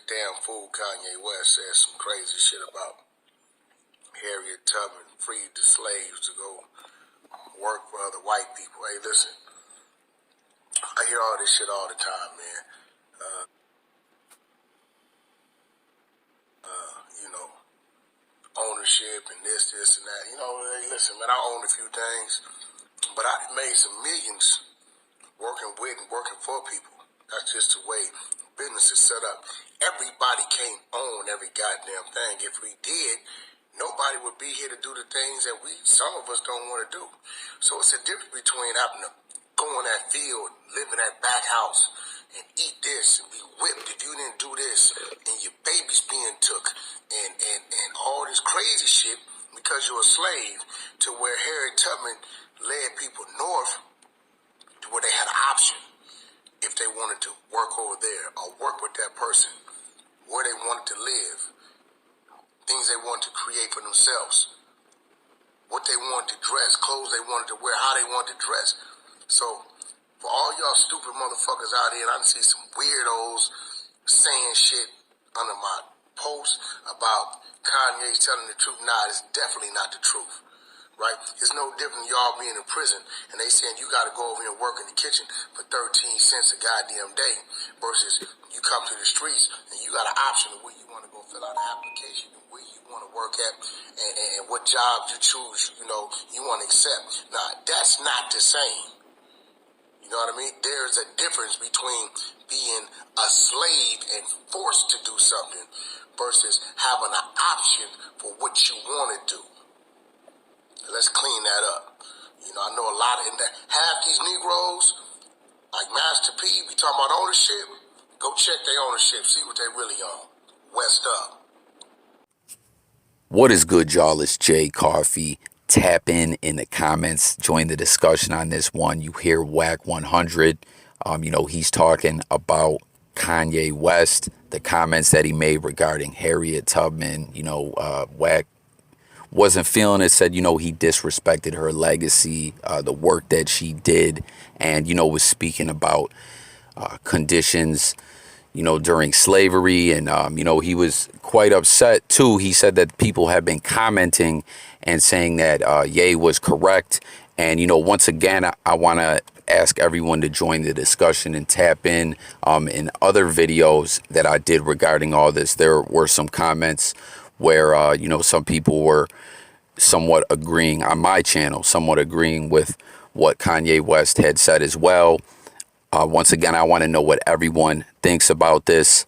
damn fool Kanye West said some crazy shit about Harriet Tubman freed the slaves to go work for other white people. Hey, listen, I hear all this shit all the time, man. You know, ownership and this and that. You know, hey, listen, man, I own a few things, but I made some millions working with and working for people. That's just the way business is set up. Everybody can't own every goddamn thing. If we did, nobody would be here to do the things that some of us don't want to do. So it's a difference between having to go in that field, live in that back house, and eat this and be whipped if you didn't do this, and your baby's being took, and all this crazy shit because you're a slave, to where Harriet Tubman led people north to where they had an option if they wanted to work over there or work with that person, where they wanted to live, things they wanted to create for themselves, what they wanted to dress, clothes they wanted to wear, how they wanted to dress. So for all y'all stupid motherfuckers out here, and I see some weirdos saying shit under my post about Kanye's telling the truth. Nah, it's definitely not the truth. Right? It's no different than y'all being in prison and they saying you got to go over here and work in the kitchen for 13 cents a goddamn day versus you come to the streets and you got an option of where you want to go fill out an application and where you want to work at and what jobs you choose, you know, you want to accept. Nah, that's not the same. You know what I mean? There's a difference between being a slave and forced to do something versus having an option for what you want to do. Let's clean that up. You know, I know a lot of half these Negroes, like Master P, we talking about ownership. Go check their ownership, see what they really own. West up. What is good, y'all? It's Jay Coffee. Tap in the comments. Join the discussion on this one. You hear Wack100. You know, he's talking about Kanye West, the comments that he made regarding Harriet Tubman. You know, Wack wasn't feeling it, said, you know, he disrespected her legacy, the work that she did, and, you know, was speaking about conditions, you know, during slavery. And, you know, he was quite upset, too. He said that people have been commenting and saying that Ye was correct. And, you know, once again, I want to ask everyone to join the discussion and tap in other videos that I did regarding all this. There were some comments where, you know, some people were somewhat agreeing on my channel, somewhat agreeing with what Kanye West had said as well. Once again, I want to know what everyone thinks about this.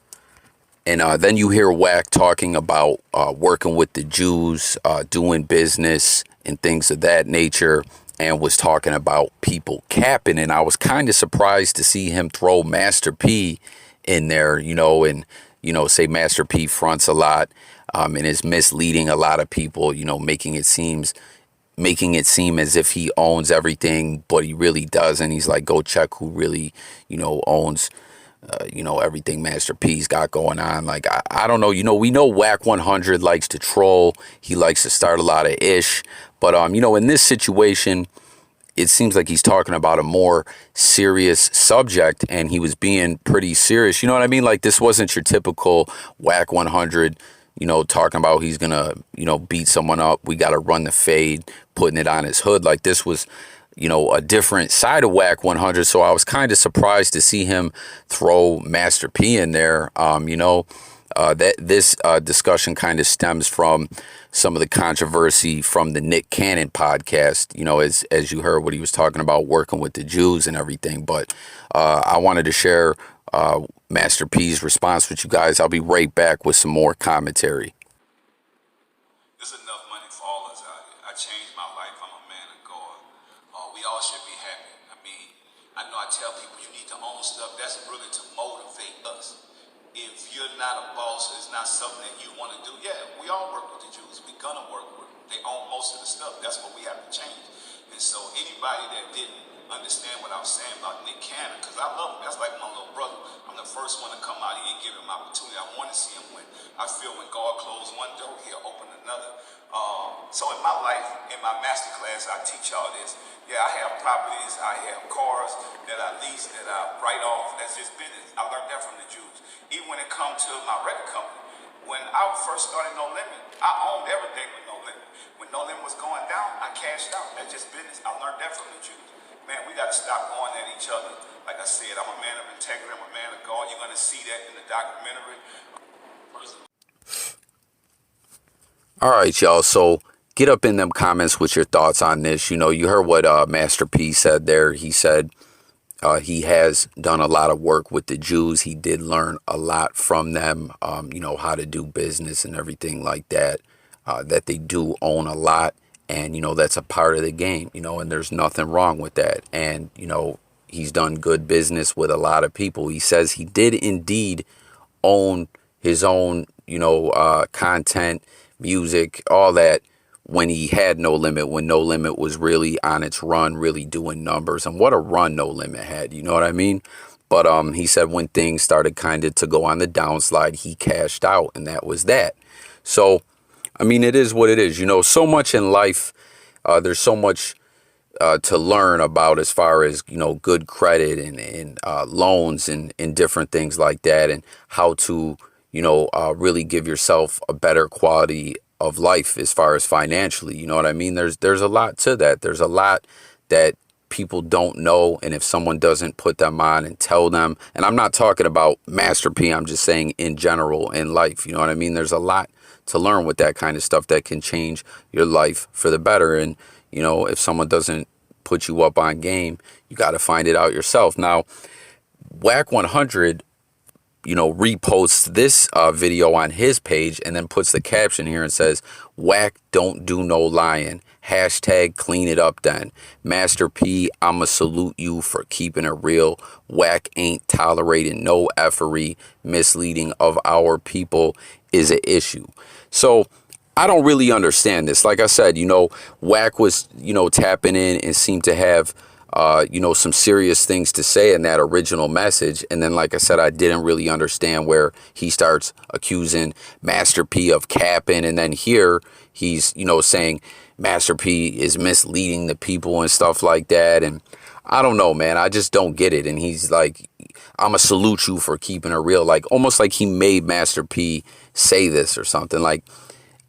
And then you hear Wack talking about working with the Jews, doing business and things of that nature, and was talking about people capping. And I was kind of surprised to see him throw Master P in there, you know, and, you know, say Master P fronts a lot. And is misleading a lot of people, you know, making it seem as if he owns everything, but he really doesn't. He's like, go check who really, you know, owns, you know, everything Master P's got going on. Like, I don't know, you know, we know Wack100 likes to troll. He likes to start a lot of ish. But, you know, in this situation, it seems like he's talking about a more serious subject, and he was being pretty serious. You know what I mean? Like, this wasn't your typical Wack100, you know, talking about he's going to, you know, beat someone up. We got to run the fade, putting it on his hood. Like, this was, you know, a different side of Wack100. So I was kind of surprised to see him throw Master P in there. You know, that this discussion kind of stems from some of the controversy from the Nick Cannon podcast, you know, as you heard what he was talking about, working with the Jews and everything. But I wanted to share Master P's response with you guys. I'll be right back with some more commentary. There's enough money for all us out here. I changed my life. I'm a man of God. We all should be happy. I mean, I know I tell people you need to own stuff. That's really to motivate us. If you're not a boss, it's not something that you want to do. Yeah, we all work with the Jews. We're going to work with them. They own most of the stuff. That's what we have to change. And so anybody that didn't understand what I was saying about Nick Cannon, because I love him. That's like my little brother. I'm the first one to come out. He didn't give him opportunity. I want to see him win. I feel when God closed one door, he'll open another. So in my life, in my master class, I teach y'all this. Yeah, I have properties, I have cars that I lease, that I write off. That's just business. I learned that from the Jews. Even when it comes to my record company, when I first started No Limit, I owned everything with No Limit. When No Limit was going down, I cashed out. That's just business. I learned that from the Jews. Man, we got to stop going at each other. Like I said, I'm a man of integrity. I'm a man of God. You're going to see that in the documentary. All right, y'all. So get up in them comments with your thoughts on this. You know, you heard what Master P said there. He said he has done a lot of work with the Jews. He did learn a lot from them, you know, how to do business and everything like that, that they do own a lot. And, you know, that's a part of the game, you know, and there's nothing wrong with that. And, you know, he's done good business with a lot of people. He says he did indeed own his own, you know, content, music, all that when he had No Limit, when No Limit was really on its run, really doing numbers. And what a run No Limit had, you know what I mean? But he said when things started kind of to go on the downslide, he cashed out, and that was that. So, I mean, it is what it is. You know, so much in life, there's so much to learn about as far as, you know, good credit and loans and different things like that, and how to, you know, really give yourself a better quality of life as far as financially. You know what I mean? There's a lot to that. There's a lot that people don't know, and if someone doesn't put them on and tell them, and I'm not talking about Master P, I'm just saying in general in life, you know what I mean? There's a lot to learn with that kind of stuff that can change your life for the better. And, you know, if someone doesn't put you up on game, you got to find it out yourself. Now, Wack100, you know, reposts this video on his page and then puts the caption here and says, "Wack don't do no lying. Hashtag clean it up then. Master P, I'ma salute you for keeping it real. Wack ain't tolerating no effery. Misleading of our people is an issue." So I don't really understand this. Like I said, you know, Wack was, you know, tapping in and seemed to have, you know, some serious things to say in that original message. And then, like I said, I didn't really understand where he starts accusing Master P of capping. And then here he's, you know, saying Master P is misleading the people and stuff like that. And I don't know, man. I just don't get it. And he's like, "I'ma salute you for keeping it real." Like almost like he made Master P say this or something. Like,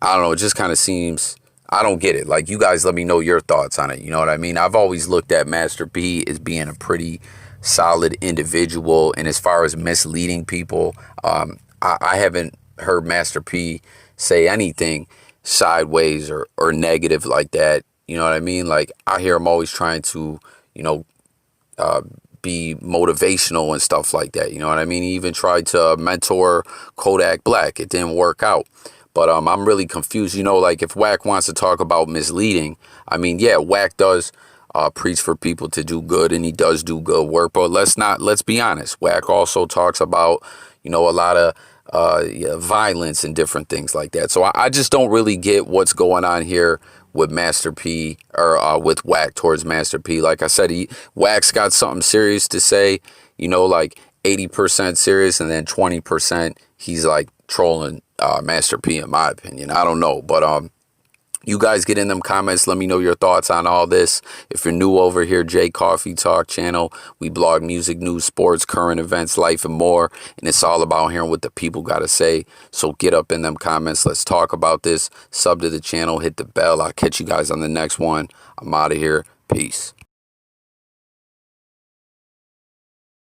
I don't know. It just kind of seems, I don't get it. Like, you guys let me know your thoughts on it. You know what I mean? I've always looked at Master P as being a pretty solid individual. And as far as misleading people, I haven't heard Master P say anything sideways or negative like that. You know what I mean? Like, I hear him always trying to, you know, be motivational and stuff like that. You know what I mean? He even tried to mentor Kodak Black. It didn't work out. But I'm really confused. You know, like if Wack wants to talk about misleading, I mean, yeah, Wack does preach for people to do good, and he does do good work. But let's be honest. Wack also talks about, you know, a lot of violence and different things like that. So I just don't really get what's going on here with Master P, or with Wack towards Master P. Like I said, Wack's got something serious to say, you know, like 80% serious, and then 20% he's like trolling Master P, in my opinion. I don't know, but you guys get in them comments. Let me know your thoughts on all this. If you're new over here, J Coffee Talk channel, we blog music, news, sports, current events, life, and more. And it's all about hearing what the people got to say. So get up in them comments. Let's talk about this. Sub to the channel. Hit the bell. I'll catch you guys on the next one. I'm out of here. Peace.